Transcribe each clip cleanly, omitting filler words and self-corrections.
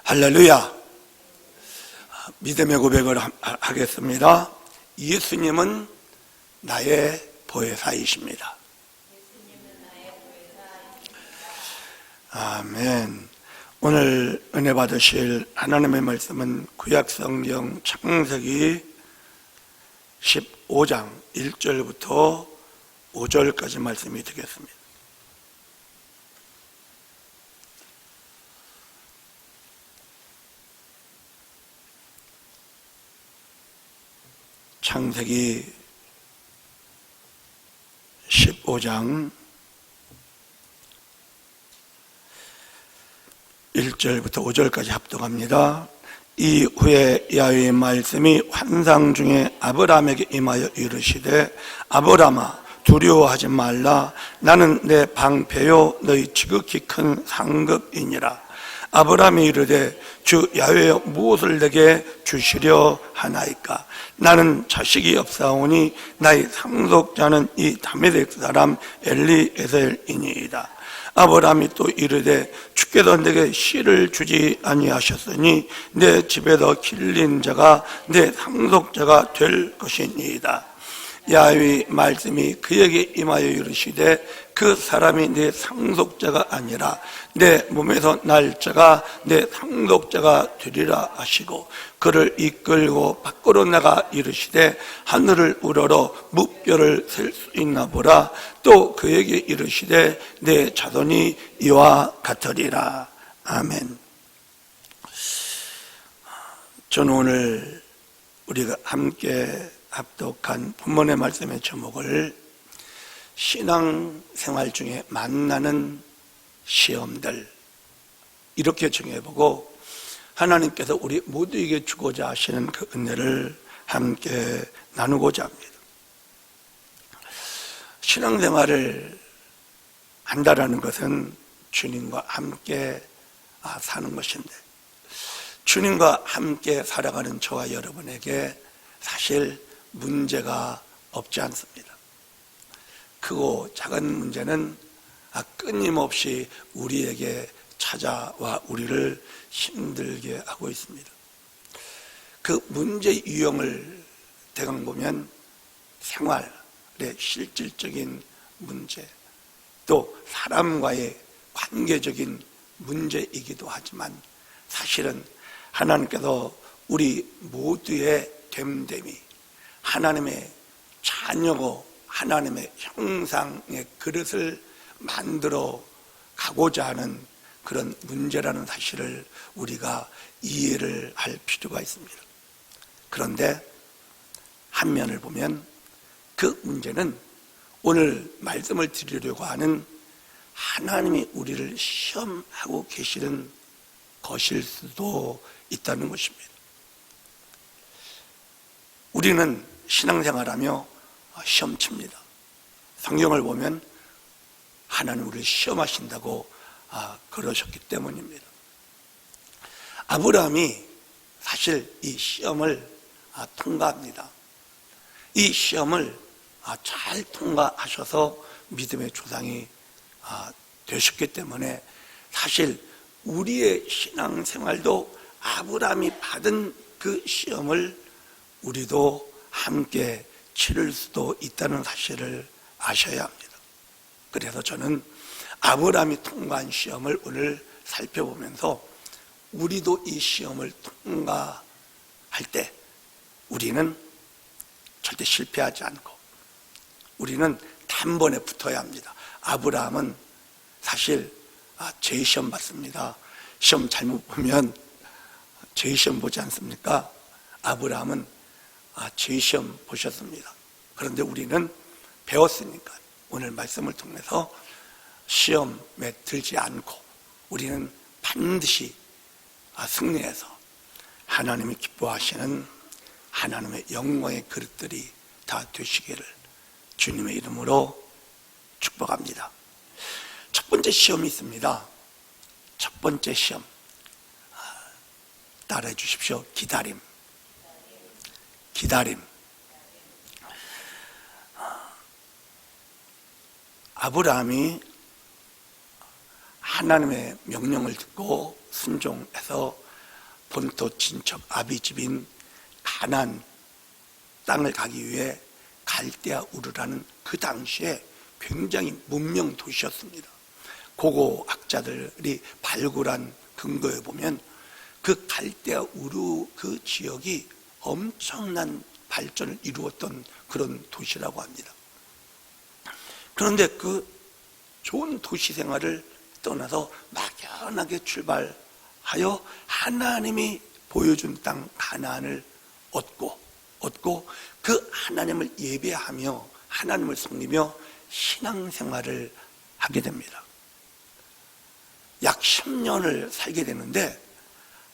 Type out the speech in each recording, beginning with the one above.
할렐루야. 믿음의 고백을 하겠습니다. 예수님은 나의 보혜사이십니다. 아멘. 오늘 은혜 받으실 하나님의 말씀은 구약성경 창세기 15장 1절부터 5절까지 말씀이 되겠습니다. 창세기 15장 1절부터 5절까지 합독합니다. 이후에 야훼의 말씀이 환상 중에 아브라함에게 임하여 이르시되 아브라함아 두려워하지 말라. 나는 내 방패요 너희 지극히 큰 상급이니라. 아브라함이 이르되 주 야훼여 무엇을 내게 주시려 하나이까? 나는 자식이 없사오니 나의 상속자는 이 다메섹 사람 엘리에셀이니이다. 아브라함이 또 이르되 주께서 내게 씨를 주지 아니하셨으니 내 집에서 길린 자가 내 상속자가 될 것이니이다. 야훼의 말씀이 그에게 임하여 이르시되 그 사람이 내 상속자가 아니라 내 몸에서 날 자가 내 상속자가 되리라 하시고 그를 이끌고 밖으로 나가 이르시되 하늘을 우러러 무뼈를 셀 수 있나 보라. 또 그에게 이르시되 내 자손이 이와 같으리라. 아멘. 저는 오늘 우리가 함께 합독한 본문의 말씀의 제목을 신앙생활 중에 만나는 시험들 이렇게 정해보고 하나님께서 우리 모두에게 주고자 하시는 그 은혜를 함께 나누고자 합니다. 신앙생활을 한다라는 것은 주님과 함께 사는 것인데 주님과 함께 살아가는 저와 여러분에게 사실 문제가 없지 않습니다. 크고 작은 문제는 끊임없이 우리에게 찾아와 우리를 힘들게 하고 있습니다. 그 문제 유형을 대강 보면 생활의 실질적인 문제, 또 사람과의 관계적인 문제이기도 하지만 사실은 하나님께서 우리 모두의 됨됨이 하나님의 자녀고 하나님의 형상의 그릇을 만들어 가고자 하는 그런 문제라는 사실을 우리가 이해를 할 필요가 있습니다. 그런데 한 면을 보면 그 문제는 오늘 말씀을 드리려고 하는 하나님이 우리를 시험하고 계시는 것일 수도 있다는 것입니다. 우리는 신앙생활하며 시험 칩니다. 성경을 보면 하나님 우리를 시험하신다고 그러셨기 때문입니다. 아브라함이 사실 이 시험을 통과합니다. 이 시험을 잘 통과하셔서 믿음의 조상이 되셨기 때문에 사실 우리의 신앙생활도 아브라함이 받은 그 시험을 우리도 함께 치를 수도 있다는 사실을 아셔야 합니다. 그래서 저는 아브라함이 통과한 시험을 오늘 살펴보면서 우리도 이 시험을 통과할 때 우리는 절대 실패하지 않고 우리는 단번에 붙어야 합니다. 아브라함은 사실 죄시험 받습니다. 시험 잘못 보면 죄시험 보지 않습니까? 아브라함은 죄시험 보셨습니다. 그런데 우리는 배웠으니까 오늘 말씀을 통해서 시험에 들지 않고 우리는 반드시 승리해서 하나님이 기뻐하시는 하나님의 영광의 그릇들이 다 되시기를 주님의 이름으로 축복합니다. 첫 번째 시험이 있습니다. 첫 번째 시험 따라해 주십시오. 기다림. 아브라함이 하나님의 명령을 듣고 순종해서 본토 친척 아비집인 가나안 땅을 가기 위해 갈대아 우르라는 그 당시에 굉장히 문명 도시였습니다. 고고학자들이 발굴한 근거에 보면 그 갈대아 우르 그 지역이 엄청난 발전을 이루었던 그런 도시라고 합니다. 그런데 그 좋은 도시 생활을 떠나서 막연하게 출발하여 하나님이 보여준 땅 가나안을 얻고 그 하나님을 예배하며 하나님을 섬기며 신앙생활을 하게 됩니다. 약 10년을 살게 되는데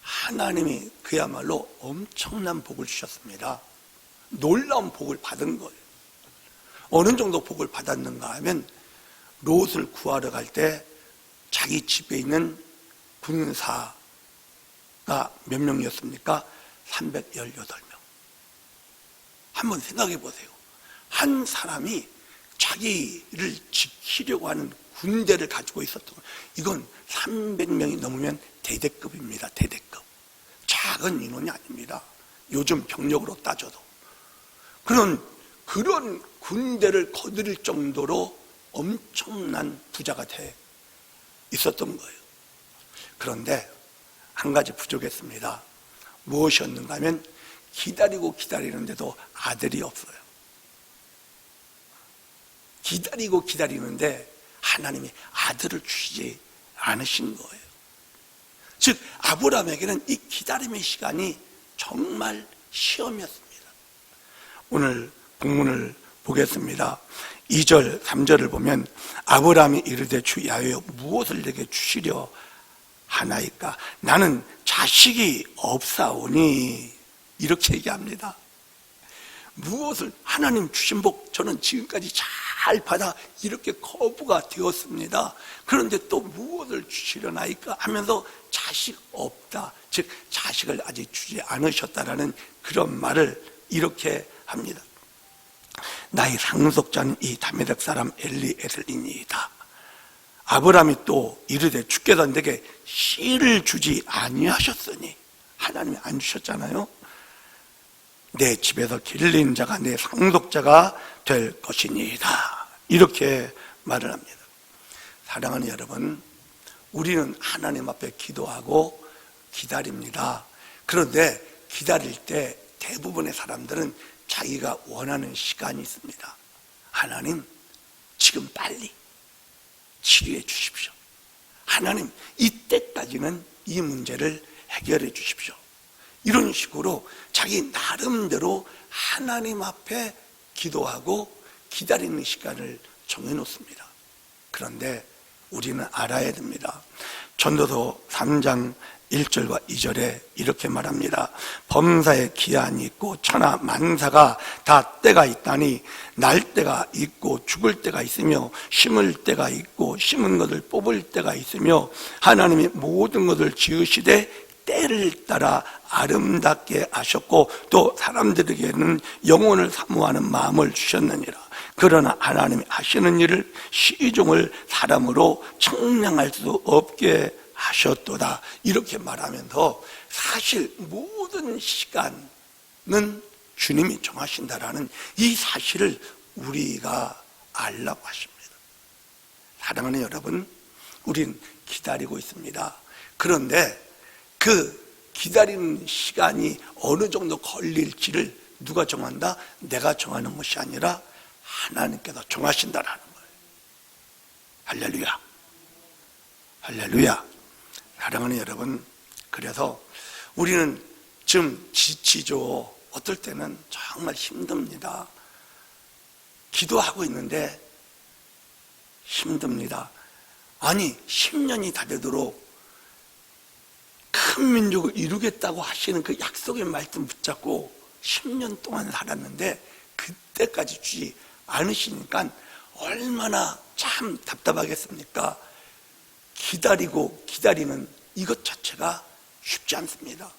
하나님이 그야말로 엄청난 복을 주셨습니다. 놀라운 복을 받은 거예요. 어느 정도 복을 받았는가 하면 롯을 구하러 갈 때 자기 집에 있는 군사가 몇 명이었습니까? 318명. 한번 생각해 보세요. 한 사람이 자기를 지키려고 하는 군대를 가지고 있었던 거예요. 이건 300명이 넘으면 대대급입니다. 대대급. 작은 인원이 아닙니다. 요즘 병력으로 따져도. 그런 군대를 거느릴 정도로 엄청난 부자가 돼 있었던 거예요. 그런데 한 가지 부족했습니다. 무엇이었는가 하면 기다리는데도 아들이 없어요. 기다리는데 하나님이 아들을 주시지 않으신 거예요. 즉 아브라함에게는 이 기다림의 시간이 정말 시험이었습니다. 오늘 본문을 보겠습니다. 2절 3절을 보면 아브라함이 이르되 주 야훼여 무엇을 내게 주시려 하나이까? 나는 자식이 없사오니. 이렇게 얘기합니다. 무엇을 하나님 주신 복 저는 지금까지 잘 받아 이렇게 거부가 되었습니다. 그런데 또 무엇을 주시려나이까 하면서 자식 없다, 즉 자식을 아직 주지 않으셨다라는 그런 말을 이렇게 합니다. 나의 상속자는 이 다메섹 사람 엘리에셀이니이다. 아브라함이 또 이르되 주께서 내게 씨를 주지 아니하셨으니, 하나님이 안 주셨잖아요. 내 집에서 길린 자가 내 상속자가 될 것이니이다. 이렇게 말을 합니다. 사랑하는 여러분, 우리는 하나님 앞에 기도하고 기다립니다. 그런데 기다릴 때 대부분의 사람들은 자기가 원하는 시간이 있습니다. 하나님, 지금 빨리 치료해 주십시오. 하나님, 이때까지는 이 문제를 해결해 주십시오. 이런 식으로 자기 나름대로 하나님 앞에 기도하고 기다리는 시간을 정해놓습니다. 그런데 우리는 알아야 됩니다. 전도서 3장 1절과 2절에 이렇게 말합니다. 범사에 기한이 있고 천하 만사가 다 때가 있다니, 날 때가 있고 죽을 때가 있으며 심을 때가 있고 심은 것을 뽑을 때가 있으며 하나님이 모든 것을 지으시되 때를 따라 아름답게 하셨고 또 사람들에게는 영혼을 사모하는 마음을 주셨느니라. 그러나 하나님이 하시는 일을 시종을 사람으로 측량할 수 없게 하셨도다. 이렇게 말하면서 사실 모든 시간은 주님이 정하신다라는 이 사실을 우리가 알라고 하십니다. 사랑하는 여러분, 우린 기다리고 있습니다. 그런데 그 기다리는 시간이 어느 정도 걸릴지를 누가 정한다? 내가 정하는 것이 아니라 하나님께서 정하신다라는 거예요. 할렐루야. 할렐루야. 사랑하는 여러분, 그래서 우리는 좀 지치죠. 어떨 때는 정말 힘듭니다. 기도하고 있는데 힘듭니다. 아니, 10년이 다 되도록 큰 민족을 이루겠다고 하시는 그 약속의 말씀 붙잡고 10년 동안 살았는데 그때까지 주지 않으시니까 얼마나 참 답답하겠습니까? 기다리고 기다리는 이것 자체가 쉽지 않습니다.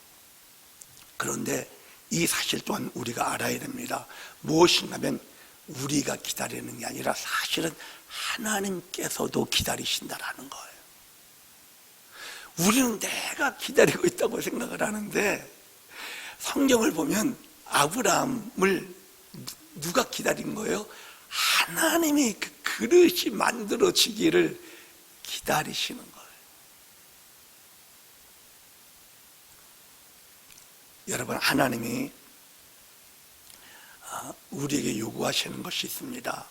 그런데 이 사실 또한 우리가 알아야 됩니다. 무엇인가 하면 우리가 기다리는 게 아니라 사실은 하나님께서도 기다리신다라는 거예요. 우리는 내가 기다리고 있다고 생각을 하는데, 성경을 보면 아브라함을 누가 기다린 거예요? 하나님이 그 그릇이 만들어지기를 기다리시는 거예요. 여러분, 하나님이 우리에게 요구하시는 것이 있습니다.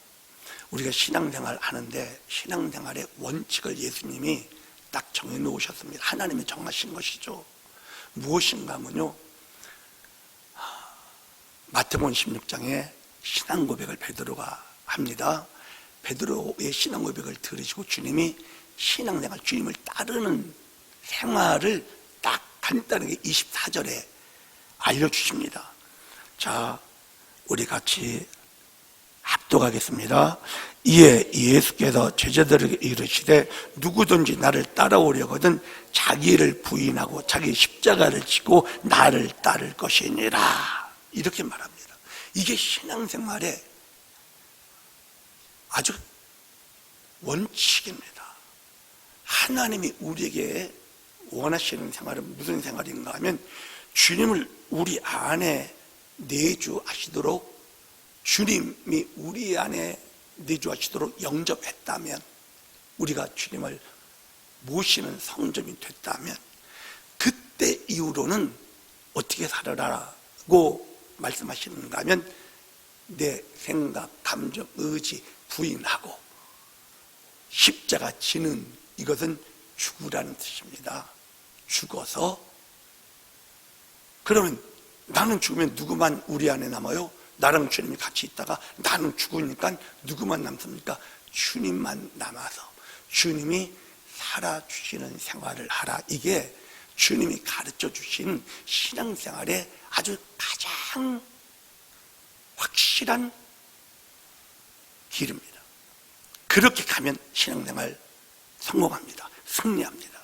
우리가 신앙생활 하는데 신앙생활의 원칙을 예수님이 딱 정해놓으셨습니다. 하나님이 정하신 것이죠. 무엇인가 하면요, 마태복음 16장에 신앙 고백을 베드로가 합니다. 베드로의 신앙 고백을 들으시고 주님이 신앙생활, 주님을 따르는 생활을 딱 간단하게 24절에 알려주십니다. 자, 우리 같이 합독하겠습니다. 이에 예수께서 제자들에게 이르시되 누구든지 나를 따라오려거든 자기를 부인하고 자기 십자가를 지고 나를 따를 것이니라, 이렇게 말합니다. 이게 신앙생활의 아주 원칙입니다. 하나님이 우리에게 원하시는 생활은 무슨 생활인가 하면, 주님을 우리 안에 내주하시도록, 주님이 우리 안에 내주하시도록 영접했다면, 우리가 주님을 모시는 성점이 됐다면, 그때 이후로는 어떻게 살아라고 말씀하시는가 하면, 내 생각, 감정, 의지 부인하고 십자가 지는, 이것은 죽으라는 뜻입니다. 죽어서, 그러면 나는 죽으면 누구만 우리 안에 남아요? 나랑 주님이 같이 있다가 나는 죽으니까 누구만 남습니까? 주님만 남아서 주님이 살아주시는 생활을 하라. 이게 주님이 가르쳐 주신 신앙생활의 아주 가장 확실한 길입니다. 그렇게 가면 신앙생활 성공합니다. 승리합니다.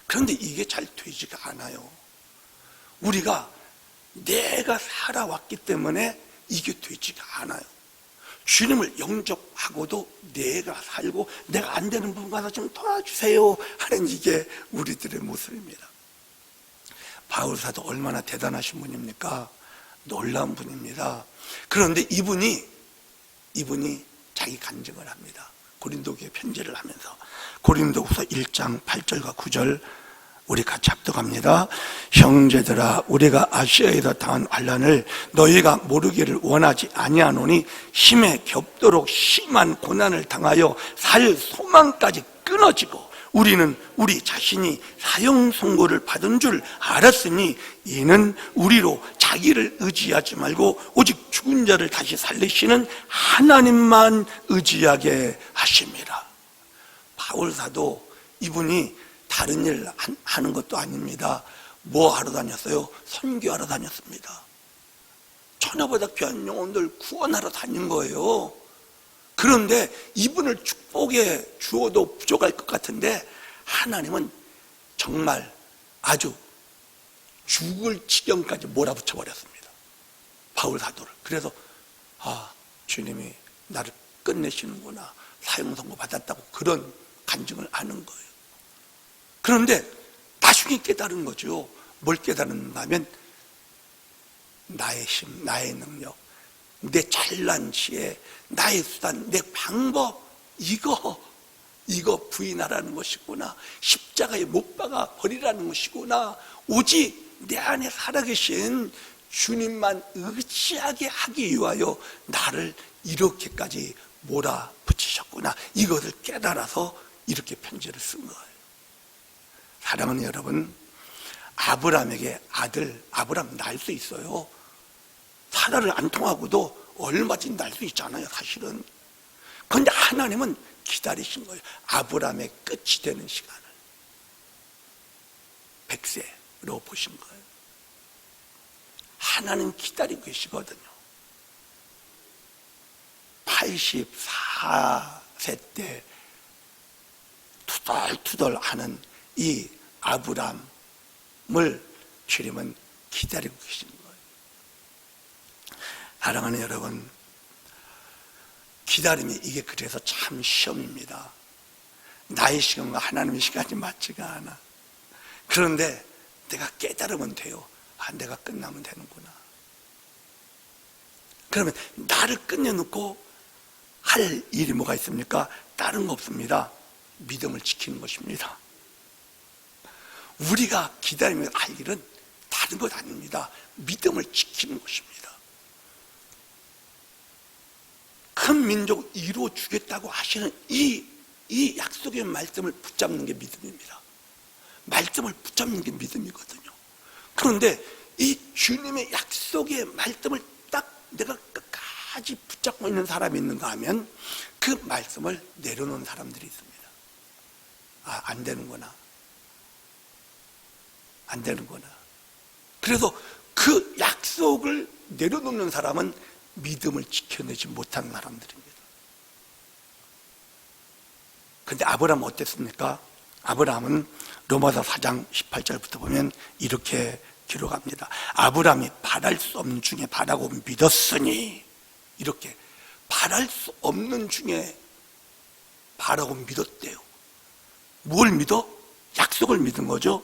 그런데 이게 잘 되지가 않아요. 우리가 내가 살아왔기 때문에 이게 되지가 않아요. 주님을 영접하고도 내가 살고, 내가 안 되는 부분 가서 좀 도와주세요 하는, 이게 우리들의 모습입니다. 바울 사도 얼마나 대단하신 분입니까? 놀라운 분입니다. 그런데 이분이 자기 간증을 합니다. 고린도교회 편지를 하면서 고린도후서 1장 8절과 9절 우리 같이 합독합니다. 형제들아, 우리가 아시아에서 당한 환난을 너희가 모르기를 원하지 아니하노니 힘에 겹도록 심한 고난을 당하여 살 소망까지 끊어지고 우리는 우리 자신이 사형 선고를 받은 줄 알았으니 이는 우리로 자기를 의지하지 말고 오직 죽은 자를 다시 살리시는 하나님만 의지하게 하심이라. 바울 사도, 이분이 다른 일 하는 것도 아닙니다. 뭐 하러 다녔어요? 선교하러 다녔습니다. 천하보다 귀한 영혼들 구원하러 다닌 거예요. 그런데 이분을 축복에 주어도 부족할 것 같은데, 하나님은 정말 아주 죽을 지경까지 몰아붙여 버렸습니다, 바울 사도를. 그래서 주님이 나를 끝내시는구나, 사형 선고 받았다고 그런 간증을 하는 거예요. 그런데 나중에 깨달은 거죠. 뭘 깨달았는가 하면, 나의 힘, 나의 능력, 내 잘난 지혜, 나의 수단, 내 방법, 이거 부인하라는 것이구나. 십자가에 못 박아 버리라는 것이구나. 오직 내 안에 살아계신 주님만 의지하게 하기 위하여 나를 이렇게까지 몰아붙이셨구나. 이것을 깨달아서 이렇게 편지를 쓴 거예요. 사랑하는 여러분, 아브라함에게 아들, 아브라함 날 수 있어요. 사라를 안 통하고도 얼마든지 날 수 있잖아요, 사실은. 그런데 하나님은 기다리신 거예요. 아브라함의 끝이 되는 시간을 100세로 보신 거예요. 하나님 기다리고 계시거든요. 84세 때 투덜투덜 하는 이 아브라함을 주님은 기다리고 계신 거예요. 사랑하는 여러분, 기다림이 이게 그래서 참 시험입니다. 나의 시간과 하나님의 시간이 맞지가 않아. 그런데 내가 깨달으면 돼요. 내가 끝나면 되는구나. 그러면 나를 끝내놓고 할 일이 뭐가 있습니까? 다른 거 없습니다. 믿음을 지키는 것입니다. 우리가 기다리며 할 일은 다른 것 아닙니다. 믿음을 지키는 것입니다. 큰 민족을 이루어 주겠다고 하시는 이 약속의 말씀을 붙잡는 게 믿음입니다. 말씀을 붙잡는 게 믿음이거든요. 그런데 이 주님의 약속의 말씀을 딱 내가 끝까지 붙잡고 있는 사람이 있는가 하면 그 말씀을 내려놓은 사람들이 있습니다. 안 되는구나. 안 되는구나. 그래서 그 약속을 내려놓는 사람은 믿음을 지켜내지 못하는 사람들입니다. 근데 아브라함은 어땠습니까? 아브라함은 로마서 4장 18절부터 보면 이렇게 기록합니다. 아브라함이 바랄 수 없는 중에 바라고 믿었으니, 이렇게 바랄 수 없는 중에 바라고 믿었대요. 뭘 믿어? 약속을 믿은 거죠.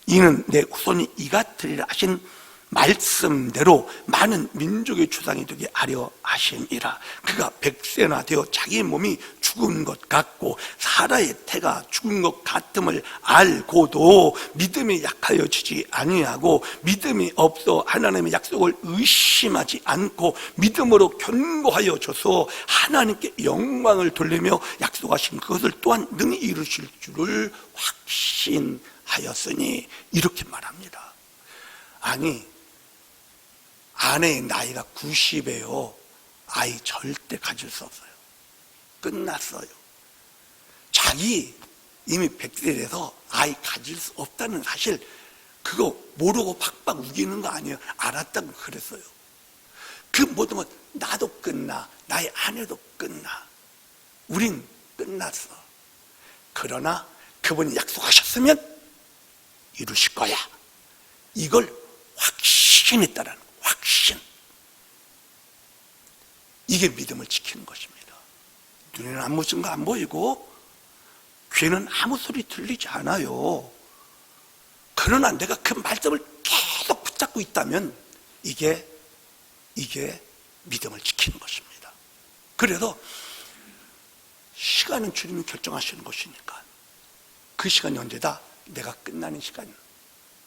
이는 내 후손이 이 같으리라 하신 말씀대로 많은 민족의 조상이 되게 하려 하심이라. 그가 100세나 되어 자기의 몸이 죽은 것 같고 사라의 태가 죽은 것 같음을 알고도 믿음이 약하여지지 아니하고 믿음이 없어 하나님의 약속을 의심하지 않고 믿음으로 견고하여 져서 하나님께 영광을 돌리며 약속하신 그것을 또한 능히 이루실 줄을 확신하였으니, 이렇게 말합니다. 아니, 아내의 나이가 90에요. 아이 절대 가질 수 없어요. 끝났어요. 자기 이미 100세에서 아이 가질 수 없다는 사실, 그거 모르고 박박 우기는 거 아니에요. 알았다고 그랬어요. 그 모든 것, 나도 끝나, 나의 아내도 끝나, 우린 끝났어. 그러나 그분이 약속하셨으면 이루실 거야. 이걸 확신했다라는 거예요. 확신. 이게 믿음을 지키는 것입니다. 눈에는 아무 증거 안 보이고 귀에는 아무 소리 들리지 않아요. 그러나 내가 그 말씀을 계속 붙잡고 있다면 이게 믿음을 지키는 것입니다. 그래서 시간은 주님이 결정하시는 것이니까 그 시간이 언제다? 내가 끝나는 시간.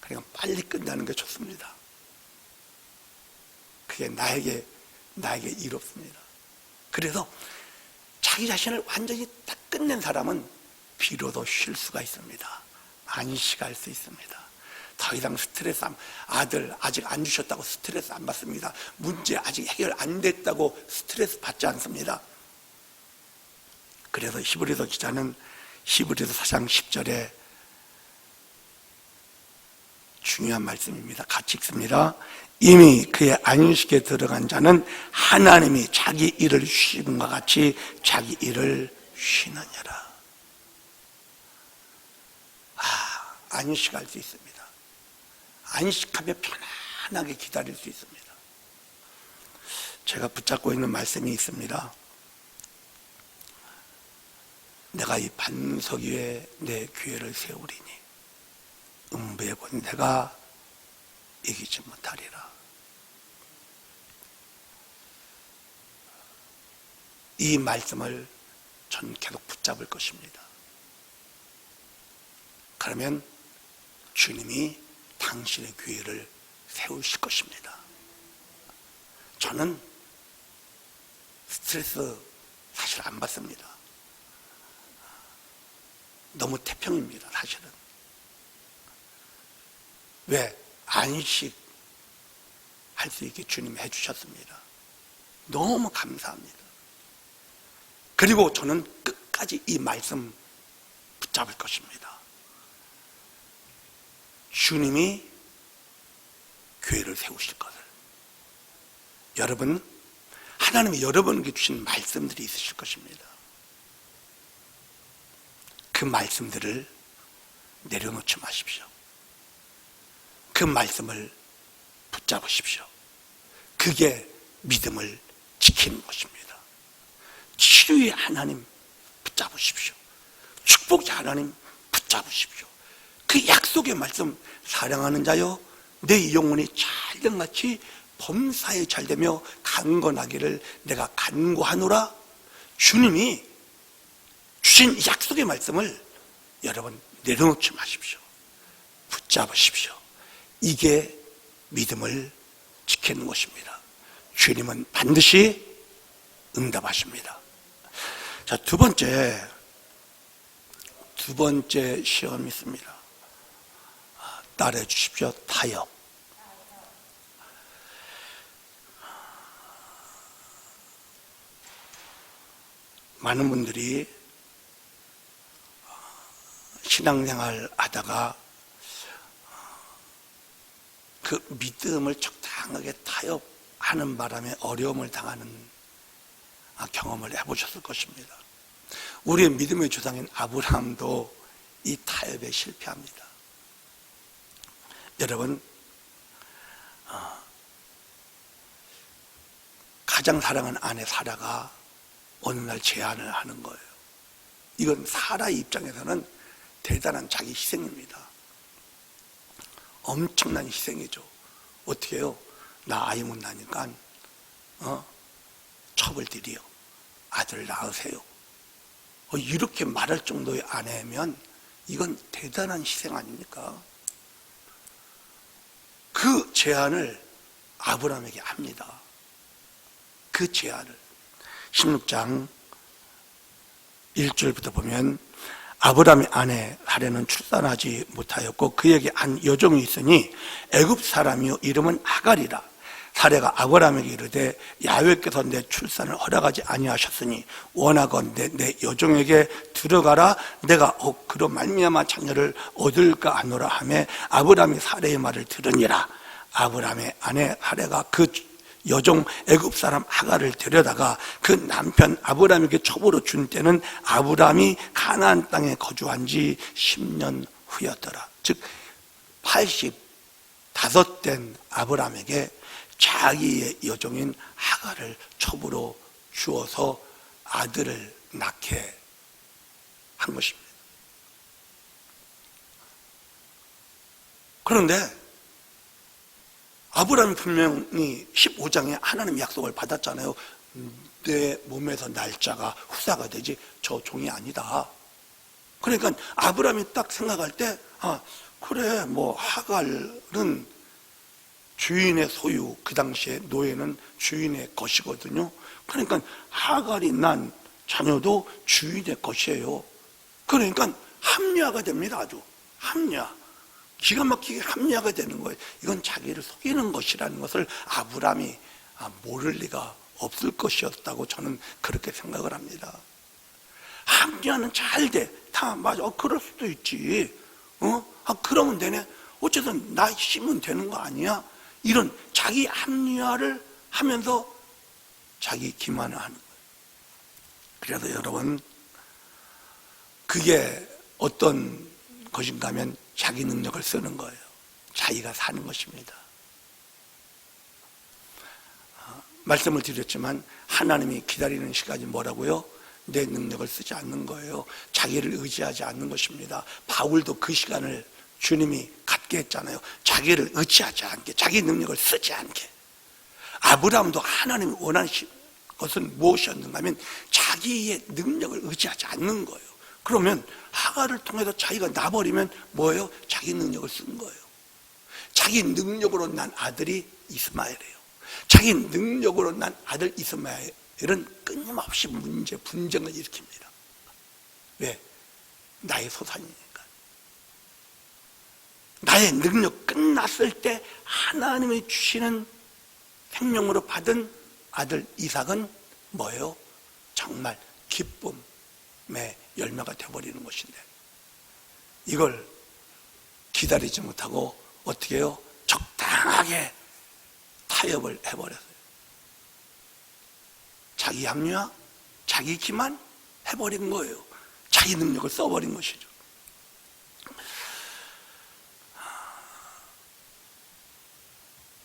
그러니까 빨리 끝나는 게 좋습니다. 그게 나에게 이롭습니다. 그래서 자기 자신을 완전히 딱 끝낸 사람은 비로소 쉴 수가 있습니다. 안식할 수 있습니다. 더 이상 스트레스 아들 아직 안 주셨다고 스트레스 안 받습니다. 문제 아직 해결 안 됐다고 스트레스 받지 않습니다. 그래서 히브리서 기자는 히브리서 4장 10절에 중요한 말씀입니다. 같이 읽습니다. 이미 그의 안식에 들어간 자는 하나님이 자기 일을 쉬심과 같이 자기 일을 쉬느니라. 안식할 수 있습니다. 안식하며 편안하게 기다릴 수 있습니다. 제가 붙잡고 있는 말씀이 있습니다. 내가 이 반석 위에 내 교회를 세우리니 음부에 본 내가 이기지 못하리라. 이 말씀을 전 계속 붙잡을 것입니다. 그러면 주님이 당신의 교회를 세우실 것입니다. 저는 스트레스 사실 안 받습니다. 너무 태평입니다, 사실은. 왜? 안식할 수 있게 주님이 해주셨습니다. 너무 감사합니다. 그리고 저는 끝까지 이 말씀 붙잡을 것입니다. 주님이 교회를 세우실 것을. 여러분, 하나님이 여러분에게 주신 말씀들이 있으실 것입니다. 그 말씀들을 내려놓지 마십시오. 그 말씀을 붙잡으십시오. 그게 믿음을 지키는 것입니다. 치유의 하나님 붙잡으십시오. 축복의 하나님 붙잡으십시오. 그 약속의 말씀, 사랑하는 자여 내 영혼이 찰떡같이 범사에 잘되며 강건하기를 내가 간구하노라. 주님이 주신 약속의 말씀을 여러분 내려놓지 마십시오. 붙잡으십시오. 이게 믿음을 지키는 것입니다. 주님은 반드시 응답하십니다. 자, 두 번째 시험이 있습니다. 따라해 주십시오. 타협. 많은 분들이 신앙생활 하다가 그 믿음을 적당하게 타협하는 바람에 어려움을 당하는 경험을 해보셨을 것입니다. 우리의 믿음의 조상인 아브라함도 이 타협에 실패합니다. 여러분, 가장 사랑하는 아내 사라가 어느 날 제안을 하는 거예요. 이건 사라의 입장에서는 대단한 자기 희생입니다. 엄청난 희생이죠. 어떻게 해요? 나 아이 못 나니까 첩을 들이요. 아들 낳으세요. 이렇게 말할 정도의 아내면 이건 대단한 희생 아닙니까? 그 제안을 아브라함에게 합니다. 그 제안을 16장 1절부터 보면 아브라함의 아내 사레는 출산하지 못하였고 그에게 한 여종이 있으니 애굽 사람이요 이름은 하갈이라. 사레가 아브라함에게 이르되 야훼께서 내 출산을 허락하지 아니하셨으니 원하건대 내 여종에게 들어가라. 내가 혹 그로 말미암아 자녀를 얻을까 하노라 하매 아브라함이 사레의 말을 들으니라. 아브라함의 아내 사레가 그 여종 애굽 사람 하갈을 데려다가 그 남편 아브라함에게 첩으로 준 때는 아브라함이 가나안 땅에 거주한 지 10년 후였더라. 즉 85된 아브라함에게 자기의 여종인 하갈을 첩으로 주어서 아들을 낳게 한 것입니다. 그런데 아브라함이 분명히 15장에 하나님의 약속을 받았잖아요. 내 몸에서 날짜가 후사가 되지 저 종이 아니다. 그러니까 아브라함이 딱 생각할 때 그래 뭐 하갈은 주인의 소유, 그 당시에 노예는 주인의 것이거든요. 그러니까 하갈이 난 자녀도 주인의 것이에요. 그러니까 합리화가 됩니다. 아주 합리화. 기가 막히게 합리화가 되는 거예요. 이건 자기를 속이는 것이라는 것을 아브라함이 모를 리가 없을 것이었다고 저는 그렇게 생각을 합니다. 합리화는 잘 돼. 다 맞아. 그럴 수도 있지. 그러면 되네. 어쨌든 나 힘은 되는 거 아니야? 이런 자기 합리화를 하면서 자기 기만을 하는 거예요. 그래서 여러분, 그게 어떤 것인가 하면 자기 능력을 쓰는 거예요. 자기가 사는 것입니다. 말씀을 드렸지만 하나님이 기다리는 시간이 뭐라고요? 내 능력을 쓰지 않는 거예요. 자기를 의지하지 않는 것입니다. 바울도 그 시간을 주님이 갖게 했잖아요. 자기를 의지하지 않게, 자기 능력을 쓰지 않게. 아브라함도 하나님이 원하는 것은 무엇이었는가 하면 자기의 능력을 의지하지 않는 거예요. 그러면 하갈을 통해서 자기가 나버리면 뭐예요? 자기 능력을 쓴 거예요. 자기 능력으로 난 아들이 이스마엘이에요. 자기 능력으로 난 아들 이스마엘은 끊임없이 문제, 분쟁을 일으킵니다. 왜? 나의 소산이니까. 나의 능력 끝났을 때 하나님이 주시는 생명으로 받은 아들 이삭은 뭐예요? 정말 기쁨의 열매가 되어버리는 것인데 이걸 기다리지 못하고 어떻게 해요? 적당하게 타협을 해버렸어요. 자기 합리화, 자기 기만 해버린 거예요. 자기 능력을 써버린 것이죠.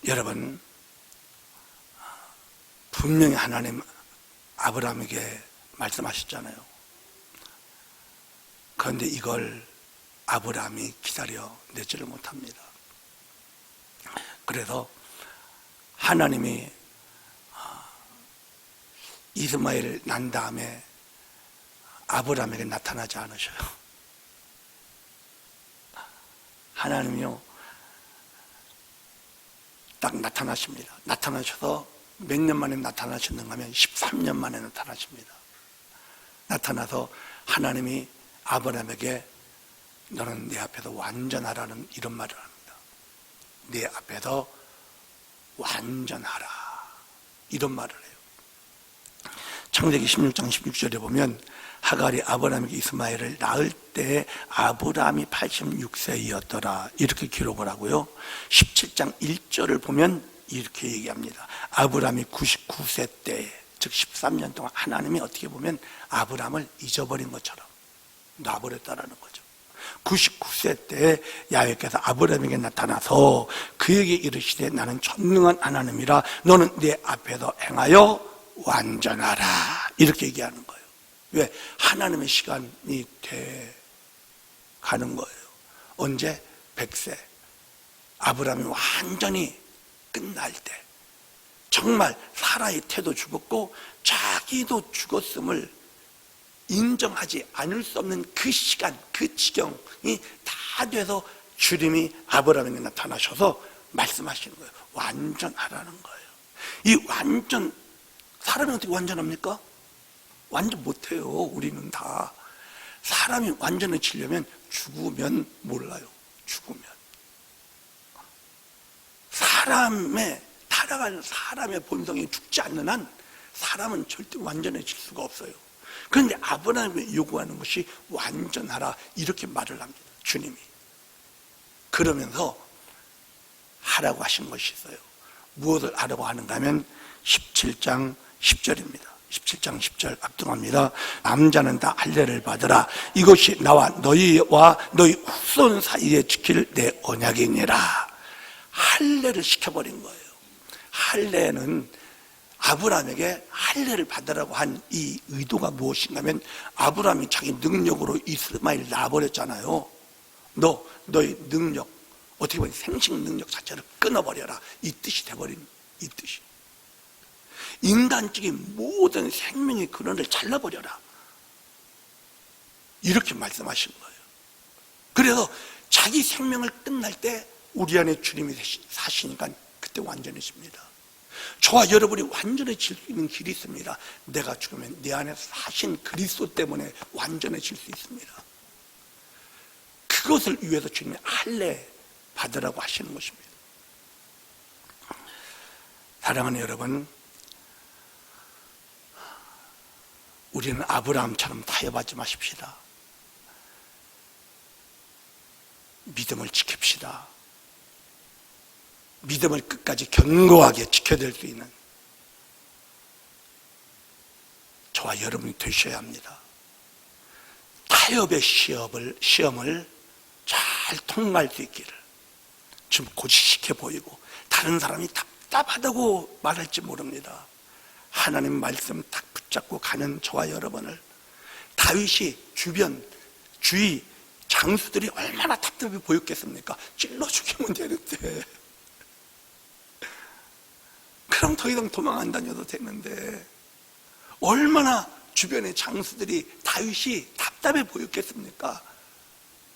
여러분, 분명히 하나님 아브라함에게 말씀하셨잖아요. 그런데 이걸 아브라함이 기다려내지를 못합니다. 그래서 하나님이 이스마엘을 난 다음에 아브라함에게 나타나지 않으셔요. 하나님이요, 딱 나타나십니다. 나타나셔서 몇 년 만에 나타나셨는가 하면 13년 만에 나타나십니다. 나타나서 하나님이 아브라함에게 너는 내 앞에서 완전하라는 이런 말을 합니다. 내 앞에서 완전하라, 이런 말을 해요. 창세기 16장 16절에 보면 하갈이 아브라함에게 이스마엘을 낳을 때 아브라함이 86세였더라 이렇게 기록을 하고요. 17장 1절을 보면 이렇게 얘기합니다. 아브라함이 99세 때, 즉 13년 동안 하나님이 어떻게 보면 아브라함을 잊어버린 것처럼 놔버렸다라는 거죠. 99세 때 야훼께서 아브라함에게 나타나서 그에게 이르시되 나는 전능한 하나님이라 너는 내 앞에서 행하여 완전하라 이렇게 얘기하는 거예요. 왜? 하나님의 시간이 돼 가는 거예요. 언제? 100세 아브라함이 완전히 끝날 때, 정말 사라의 태도 죽었고 자기도 죽었음을 인정하지 않을 수 없는 그 시간, 그 지경이 다 돼서 주님이 아브라함에게 나타나셔서 말씀하시는 거예요. 완전하라는 거예요. 이 완전, 사람이 어떻게 완전합니까? 완전 못해요. 우리는 다. 사람이 완전해지려면 죽으면 몰라요. 죽으면. 사람의 타락한 사람의 본성이 죽지 않는 한 사람은 절대 완전해질 수가 없어요. 그런데 아브라함이 요구하는 것이 완전하라 이렇게 말을 합니다. 주님이. 그러면서 하라고 하신 것이 있어요. 무엇을 하라고 하는가 하면 17장 10절입니다. 17장 10절 압등합니다. 남자는 다 할례를 받으라. 이것이 나와 너희와 너희 후손 사이에 지킬 내 언약이니라. 할례를 시켜버린 거예요. 할례는 아브라함에게 할례를 받으라고 한 이 의도가 무엇인가 하면 아브라함이 자기 능력으로 이스마엘 낳아버렸잖아요. 너의 능력, 어떻게 보면 생식 능력 자체를 끊어버려라 이 뜻이 돼버린, 이 뜻이 인간적인 모든 생명의 근원을 잘라버려라 이렇게 말씀하신 거예요. 그래서 자기 생명을 끝날 때 우리 안에 주님이 사시니까 그때 완전해집니다. 저와 여러분이 완전해질 수 있는 길이 있습니다. 내가 죽으면 내 안에 사신 그리스도 때문에 완전해질 수 있습니다. 그것을 위해서 주님이 할례 받으라고 하시는 것입니다. 사랑하는 여러분, 우리는 아브라함처럼 타협하지 마십시다. 믿음을 지킵시다. 믿음을 끝까지 견고하게 지켜낼 수 있는 저와 여러분이 되셔야 합니다. 타협의 시험을 잘 통과할 수 있기를 좀 고지식해 보이고 다른 사람이 답답하다고 말할지 모릅니다. 하나님 말씀 딱 붙잡고 가는 저와 여러분을 다윗이 주위 장수들이 얼마나 답답해 보였겠습니까? 찔러 죽이면 되는데 그럼 더 이상 도망 안 다녀도 되는데 얼마나 주변의 장수들이 다윗이 답답해 보였겠습니까?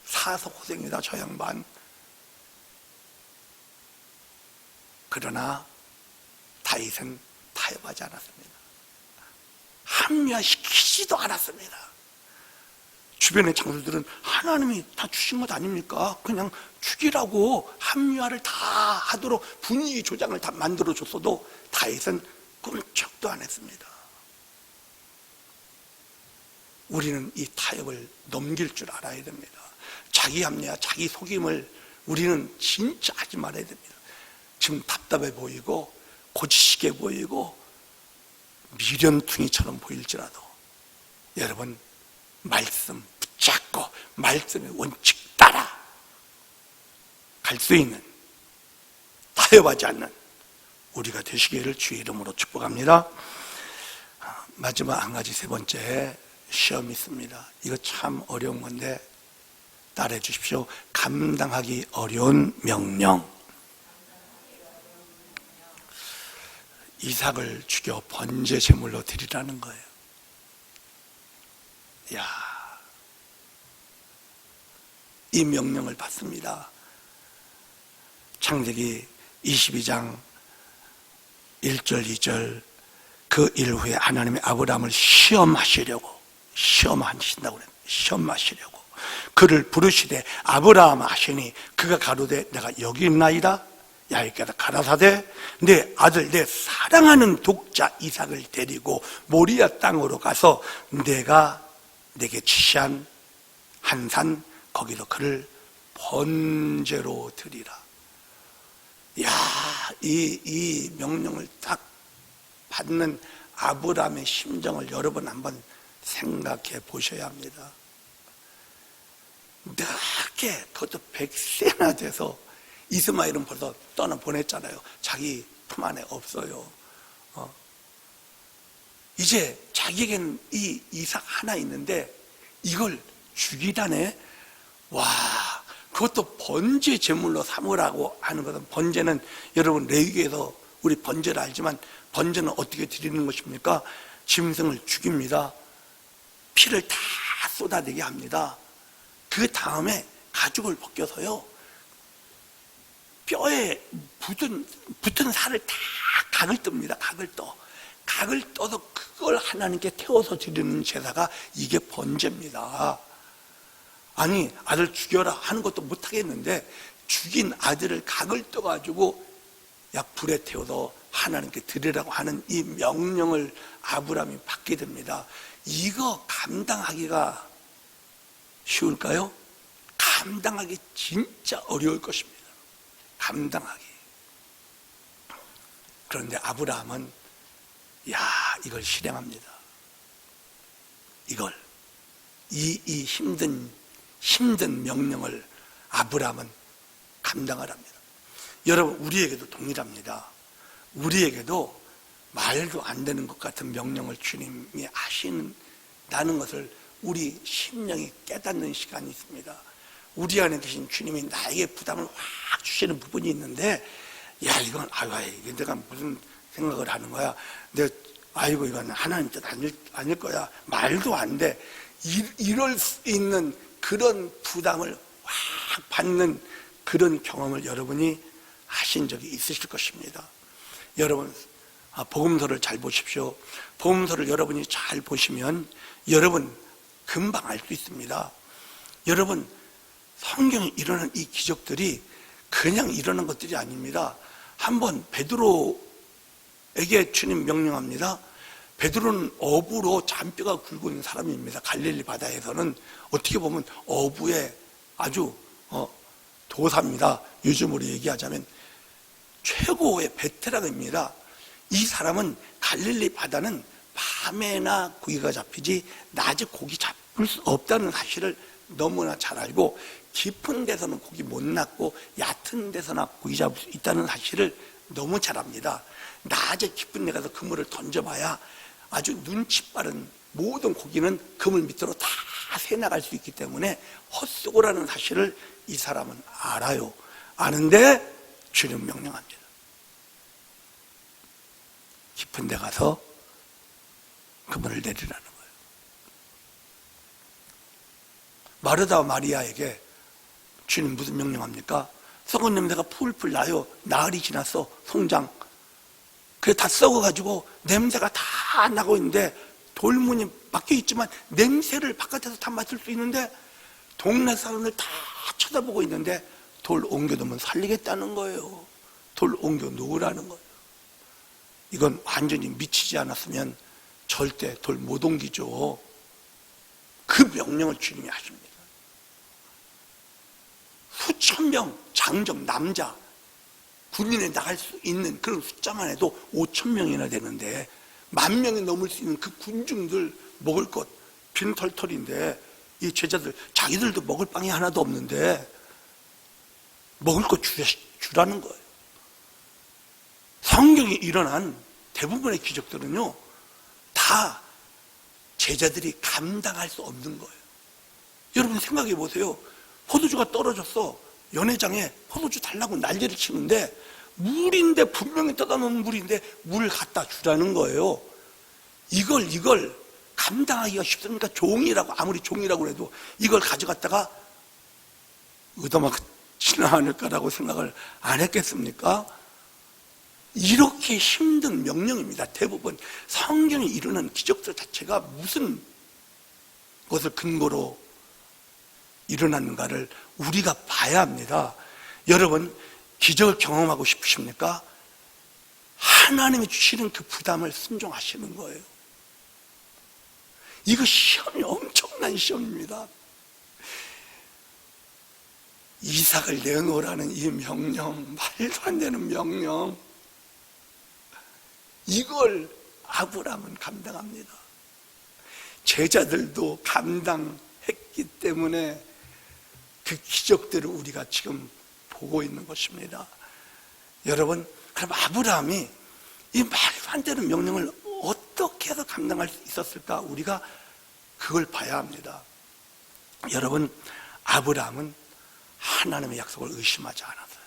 사서 고생이다 저 양반. 그러나 다윗은 타협하지 않았습니다. 합리화시키지도 않았습니다. 주변의 장수들은 하나님이 다 주신 것 아닙니까? 그냥 죽이라고 합리화를 다 하도록 분위기 조장을 다 만들어줬어도 다윗은 꿈쩍도 안 했습니다. 우리는 이 타협을 넘길 줄 알아야 됩니다. 자기 합리화, 자기 속임을 우리는 진짜 하지 말아야 됩니다. 지금 답답해 보이고 고지식해 보이고 미련퉁이처럼 보일지라도 여러분 말씀 붙잡고 말씀의 원칙 따라 갈 수 있는 타협하지 않는 우리가 되시기를 주의 이름으로 축복합니다. 마지막 한 가지 세 번째 시험이 있습니다. 이거 참 어려운 건데 따라해 주십시오. 감당하기 어려운 명령. 이삭을 죽여 번제 제물로 드리라는 거예요. 야, 이 명령을 받습니다. 창세기 22장 1절 2절 그 일 후에 하나님이 아브라함을 시험하시려고 시험하신다고 그래요. 시험하시려고 그를 부르시되 아브라함 하시니 그가 가로되 내가 여기 있나이다. 야훼께서 가라사대 내 아들 내 사랑하는 독자 이삭을 데리고 모리아 땅으로 가서 내가 내게 지시한 한 산 거기서 그를 번제로 드리라. 야, 이 명령을 딱 받는 아브라함의 심정을 여러분 한번 생각해 보셔야 합니다. 늦게 그것도 100세나 돼서 이스마엘은 벌써 떠나보냈잖아요. 자기 품 안에 없어요. 이제 자기에겐 이 이삭 하나 있는데 이걸 죽이다네. 와, 그것도 번제 제물로 삼으라고 하는 것은, 번제는 여러분 레위기에서 우리 번제를 알지만 번제는 어떻게 드리는 것입니까? 짐승을 죽입니다. 피를 다 쏟아내게 합니다. 그 다음에 가죽을 벗겨서요, 뼈에 붙은 살을 다 각을 뜹니다. 각을 떠서 그걸 하나님께 태워서 드리는 제사가 이게 번제입니다. 아니, 아들 죽여라 하는 것도 못하겠는데 죽인 아들을 각을 떠가지고 약 불에 태워서 하나님께 드리라고 하는 이 명령을 아브라함이 받게 됩니다. 이거 감당하기가 쉬울까요? 감당하기 진짜 어려울 것입니다. 감당하기. 그런데 아브라함은 이걸 실행합니다. 이걸 이 힘든 명령을 아브라함은 감당을 합니다. 여러분, 우리에게도 동일합니다. 우리에게도 말도 안 되는 것 같은 명령을 주님이 하신다는 것을 우리 심령이 깨닫는 시간이 있습니다. 우리 안에 계신 주님이 나에게 부담을 확 주시는 부분이 있는데, 이건 내가 무슨 생각을 하는 거야. 이건 하나님 뜻 아닐 거야. 말도 안 돼. 이럴 수 있는 그런 부담을 확 받는 그런 경험을 여러분이 하신 적이 있으실 것입니다. 여러분, 복음서를 잘 보십시오. 복음서를 여러분이 잘 보시면 여러분 금방 알 수 있습니다. 여러분, 성경에 일어난 이 기적들이 그냥 일어난 것들이 아닙니다. 한번 베드로에게 주님 명령합니다. 베드로는 어부로 잔뼈가 굵고 있는 사람입니다. 갈릴리 바다에서는 어떻게 보면 어부의 아주 도사입니다. 요즘으로 얘기하자면 최고의 베테랑입니다. 이 사람은 갈릴리 바다는 밤에나 고기가 잡히지 낮에 고기 잡을 수 없다는 사실을 너무나 잘 알고, 깊은 데서는 고기 못 낚고 얕은 데서나 고기 잡을 수 있다는 사실을 너무 잘 압니다. 낮에 깊은 데 가서 그물을 던져봐야 아주 눈치 빠른 모든 고기는 그물 밑으로 다 새나갈 수 있기 때문에 헛수고라는 사실을 이 사람은 알아요. 아는데 주님 명령합니다. 깊은 데 가서 그물을 내리라는 거예요. 마르다 마리아에게 주님 무슨 명령합니까? 썩은 냄새가 풀풀 나요. 나흘이 지났어. 송장. 그게 다 썩어가지고 냄새가 다 나고 있는데, 돌문이 막혀 있지만 냄새를 바깥에서 다 맡을 수 있는데 동네 사람들 다 쳐다보고 있는데 돌 옮겨두면 살리겠다는 거예요. 돌 옮겨 놓으라는 거예요. 이건 완전히 미치지 않았으면 절대 돌 못 옮기죠. 그 명령을 주님이 하십니다. 수천 명 장정 남자 군인에 나갈 수 있는 그런 숫자만 해도 5천 명이나 되는데, 10,000명이 넘을 수 있는 그 군중들 먹을 것 빈털털인데, 이 제자들 자기들도 먹을 빵이 하나도 없는데 먹을 것 주라는 거예요. 성경에 일어난 대부분의 기적들은요, 다 제자들이 감당할 수 없는 거예요. 여러분 생각해 보세요. 포도주가 떨어졌어. 연회장에 포도주 달라고 난리를 치는데, 물인데, 분명히 떠다 놓은 물인데 물 갖다 주라는 거예요. 이걸 감당하기가 쉽습니까? 종이라고, 아무리 종이라고 해도 이걸 가져갔다가 얻어맞지는 않을까라고 생각을 안 했겠습니까? 이렇게 힘든 명령입니다. 대부분 성경이 이루는 기적들 자체가 무슨 것을 근거로 일어났는가를 우리가 봐야 합니다. 여러분, 기적을 경험하고 싶으십니까? 하나님이 주시는 그 부담을 순종하시는 거예요. 이거 시험이 엄청난 시험입니다. 이삭을 내놓으라는 이 명령, 말도 안 되는 명령, 이걸 아브라함은 감당합니다. 제자들도 감당했기 때문에 그 기적들을 우리가 지금 보고 있는 것입니다. 여러분, 그럼 아브라함이 이 말도 안 되는 명령을 어떻게 해서 감당할 수 있었을까? 우리가 그걸 봐야 합니다. 여러분, 아브라함은 하나님의 약속을 의심하지 않았어요.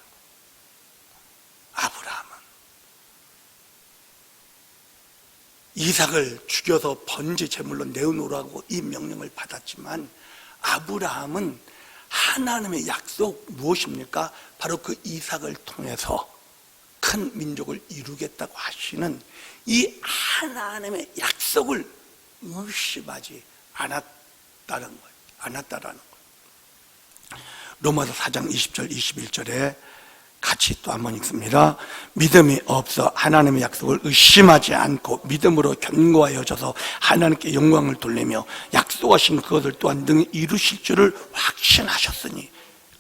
아브라함은 이삭을 죽여서 번제 제물로 내어놓으라고 이 명령을 받았지만, 아브라함은 하나님의 약속 무엇입니까? 바로 그 이삭을 통해서 큰 민족을 이루겠다고 하시는 이 하나님의 약속을 의심하지 않았다라는 거예요. 로마서 4장 20절 21절에 같이 또 한번 읽습니다. 믿음이 없어 하나님의 약속을 의심하지 않고 믿음으로 견고하여져서 하나님께 영광을 돌리며 약속하신 그것을 또한 능히 이루실 줄을 확신하셨으니,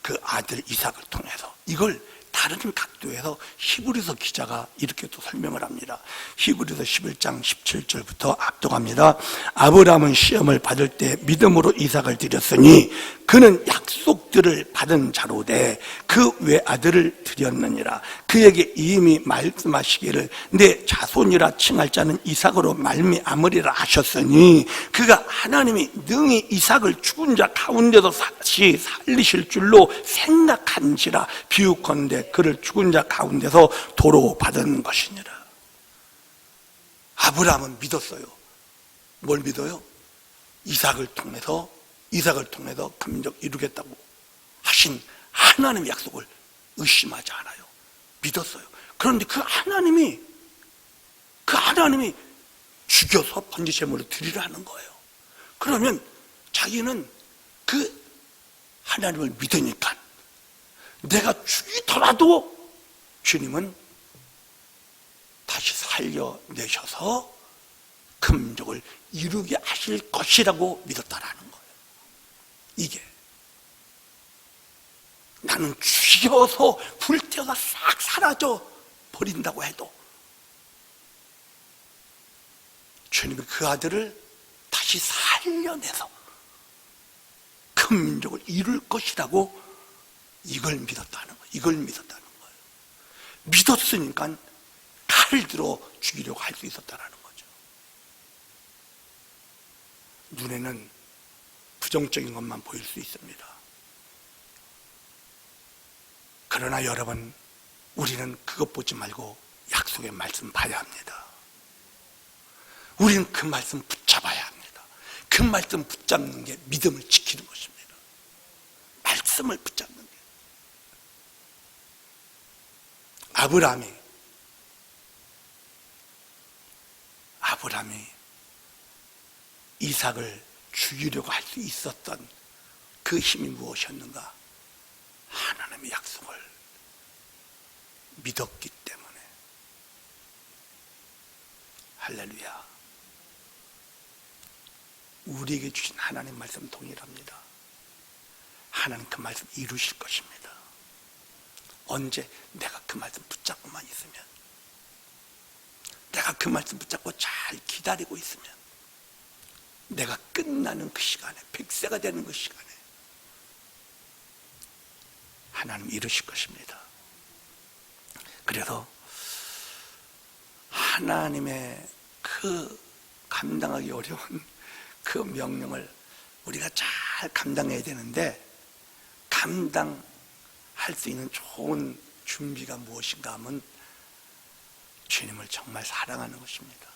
그 아들 이삭을 통해서. 이걸 다른 각도에서 히브리서 기자가 이렇게 또 설명을 합니다. 히브리서 11장 17절부터 압독합니다. 아브라함은 시험을 받을 때 믿음으로 이삭을 드렸으니 그는 약속들을 받은 자로되 그 외아들을 드렸느니라. 그에게 이미 말씀하시기를 내 자손이라 칭할 자는 이삭으로 말미암으리라 하셨으니, 그가 하나님이 능히 이삭을 죽은 자 가운데서 다시 살리실 줄로 생각한지라. 비유컨대 그를 죽은 자 가운데서 도로 받은 것이니라. 아브라함은 믿었어요. 뭘 믿어요? 이삭을 통해서 금민족 이루겠다고 하신 하나님의 약속을 의심하지 않아요. 믿었어요. 그런데 그 하나님이 죽여서 번제 제물로 드리라는 거예요. 그러면 자기는 그 하나님을 믿으니까 내가 죽이더라도 주님은 다시 살려내셔서 금족을 이루게 하실 것이라고 믿었다라는 거예요. 이게 나는 죽여서 불태워서 싹 사라져 버린다고 해도 주님이 그 아들을 다시 살려내서 금족을 이룰 것이라고 이걸 믿었다는 거예요. 믿었으니까 칼을 들어 죽이려고 할 수 있었다는 거죠. 눈에는 부정적인 것만 보일 수 있습니다. 그러나 여러분, 우리는 그것 보지 말고 약속의 말씀 봐야 합니다. 우리는 그 말씀 붙잡아야 합니다. 그 말씀 붙잡는 게 믿음을 지키는 것입니다. 말씀을 붙잡는 게. 아브라함이 이삭을 죽이려고 할 수 있었던 그 힘이 무엇이었는가? 하나님의 약속을 믿었기 때문에. 할렐루야. 우리에게 주신 하나님 말씀 동일합니다. 하나님 그 말씀 이루실 것입니다. 언제? 내가 그 말씀 붙잡고만 있으면, 내가 그 말씀 붙잡고 잘 기다리고 있으면, 내가 끝나는 그 시간에, 100세가 되는 그 시간에 하나님 이루실 것입니다. 그래서 하나님의 그 감당하기 어려운 그 명령을 우리가 잘 감당해야 되는데, 감당할 수 있는 좋은 준비가 무엇인가 하면 주님을 정말 사랑하는 것입니다.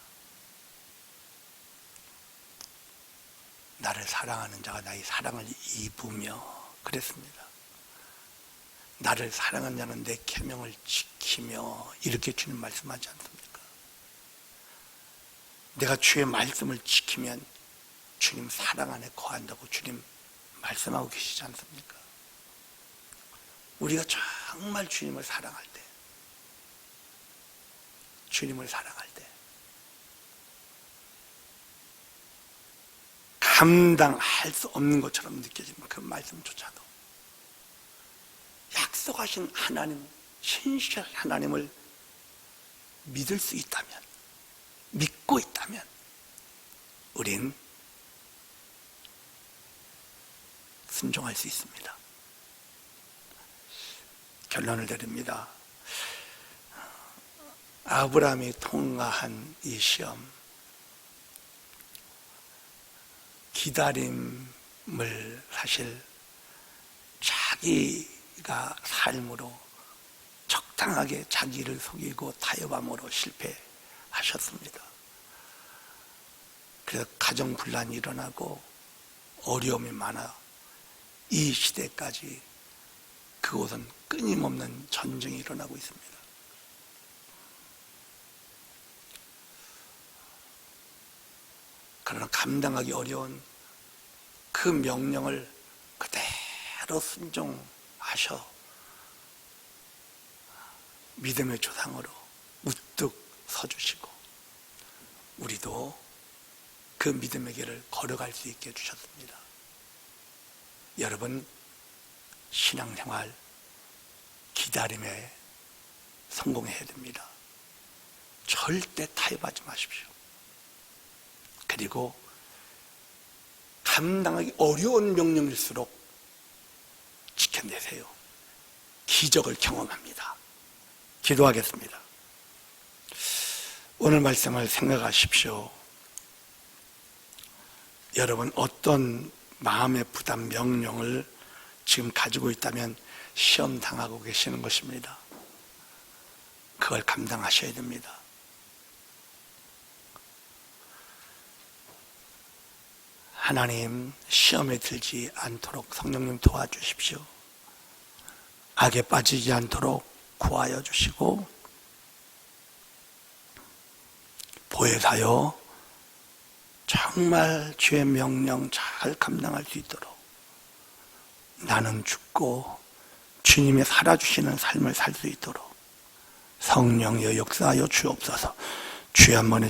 나를 사랑하는 자가 나의 사랑을 입으며 그랬습니다. 나를 사랑하는 자는 내 계명을 지키며, 이렇게 주님 말씀하지 않습니까? 내가 주의 말씀을 지키면 주님 사랑 안에 거한다고 주님 말씀하고 계시지 않습니까? 우리가 정말 주님을 사랑할 때, 주님을 사랑할 때 감당할 수 없는 것처럼 느껴지는 그 말씀조차도 약속하신 하나님, 신실한 하나님을 믿을 수 있다면, 믿고 있다면 우린 순종할 수 있습니다. 결론을 내립니다. 아브라함이 통과한 이 시험, 기다림을 사실 자기가 삶으로 적당하게 자기를 속이고 타협함으로 실패하셨습니다. 그래서 가정분란이 일어나고 어려움이 많아 이 시대까지 그곳은 끊임없는 전쟁이 일어나고 있습니다. 그러나 감당하기 어려운 그 명령을 그대로 순종하셔 믿음의 조상으로 우뚝 서주시고 우리도 그 믿음의 길을 걸어갈 수 있게 해주셨습니다. 여러분, 신앙생활 기다림에 성공해야 됩니다. 절대 타협하지 마십시오. 그리고 감당하기 어려운 명령일수록 지켜내세요. 기적을 경험합니다. 기도하겠습니다. 오늘 말씀을 생각하십시오. 여러분, 어떤 마음의 부담, 명령을 지금 가지고 있다면 시험 당하고 계시는 것입니다. 그걸 감당하셔야 됩니다. 하나님, 시험에 들지 않도록 성령님 도와주십시오. 악에 빠지지 않도록 구하여 주시고 보혜사여 정말 주의 명령 잘 감당할 수 있도록 나는 죽고 주님이 살아주시는 삶을 살 수 있도록 성령여 역사하여 주옵소서. 주의 한 번에